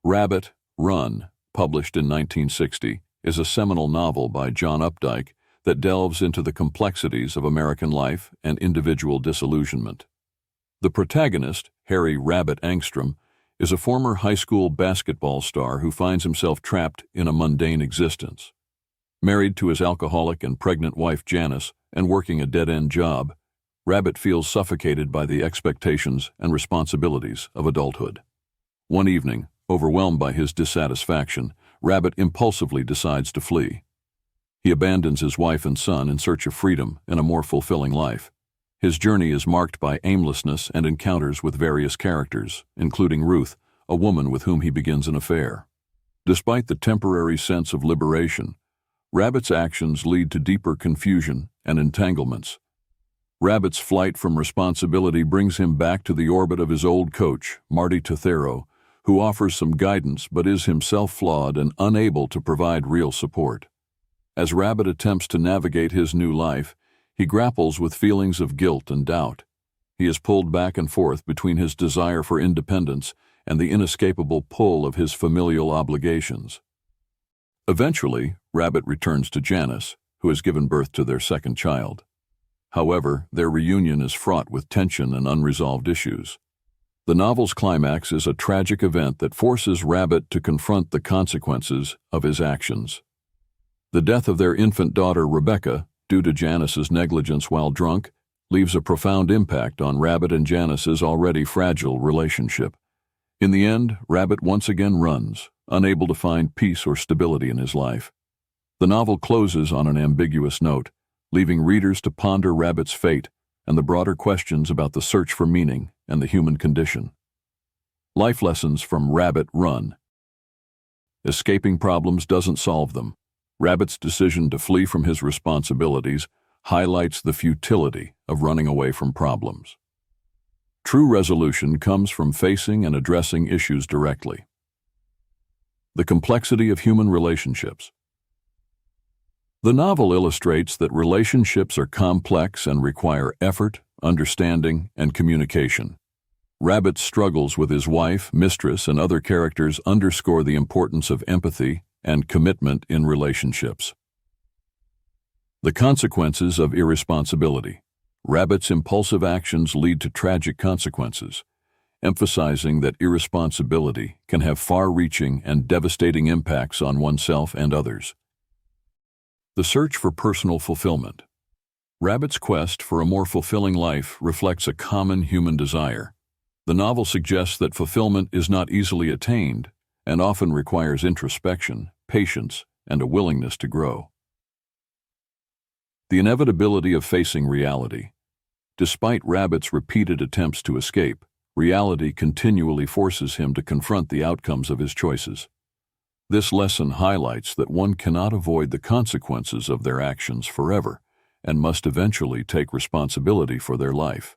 Rabbit, Run, published in 1960, is a seminal novel by John Updike that delves into the complexities of American life and individual disillusionment. The protagonist, Harry "Rabbit" Angstrom, is a former high school basketball star who finds himself trapped in a mundane existence. Married to his alcoholic and pregnant wife Janice and working a dead-end job, Rabbit feels suffocated by the expectations and responsibilities of adulthood. One evening, overwhelmed by his dissatisfaction, Rabbit impulsively decides to flee. He abandons his wife and son in search of freedom and a more fulfilling life. His journey is marked by aimlessness and encounters with various characters, including Ruth, a woman with whom he begins an affair. Despite the temporary sense of liberation, Rabbit's actions lead to deeper confusion and entanglements. Rabbit's flight from responsibility brings him back to the orbit of his old coach, Marty Tethero, who offers some guidance but is himself flawed and unable to provide real support. As Rabbit attempts to navigate his new life, he grapples with feelings of guilt and doubt. He is pulled back and forth between his desire for independence and the inescapable pull of his familial obligations. Eventually, Rabbit returns to Janice, who has given birth to their second child. However, their reunion is fraught with tension and unresolved issues. The novel's climax is a tragic event that forces Rabbit to confront the consequences of his actions. The death of their infant daughter, Rebecca, due to Janice's negligence while drunk, leaves a profound impact on Rabbit and Janice's already fragile relationship. In the end, Rabbit once again runs, unable to find peace or stability in his life. The novel closes on an ambiguous note, leaving readers to ponder Rabbit's fate and the broader questions about the search for meaning and the human condition. Life lessons from Rabbit, Run. Escaping problems doesn't solve them. Rabbit's decision to flee from his responsibilities highlights the futility of running away from problems. True resolution comes from facing and addressing issues directly. The complexity of human relationships. The novel illustrates that relationships are complex and require effort, understanding, and communication. Rabbit's struggles with his wife, mistress, and other characters underscore the importance of empathy and commitment in relationships. The consequences of irresponsibility. Rabbit's impulsive actions lead to tragic consequences, emphasizing that irresponsibility can have far-reaching and devastating impacts on oneself and others. The search for personal fulfillment. Rabbit's quest for a more fulfilling life reflects a common human desire. The novel suggests that fulfillment is not easily attained and often requires introspection, patience, and a willingness to grow. The inevitability of facing reality. Despite Rabbit's repeated attempts to escape, reality continually forces him to confront the outcomes of his choices. This lesson highlights that one cannot avoid the consequences of their actions forever and must eventually take responsibility for their life.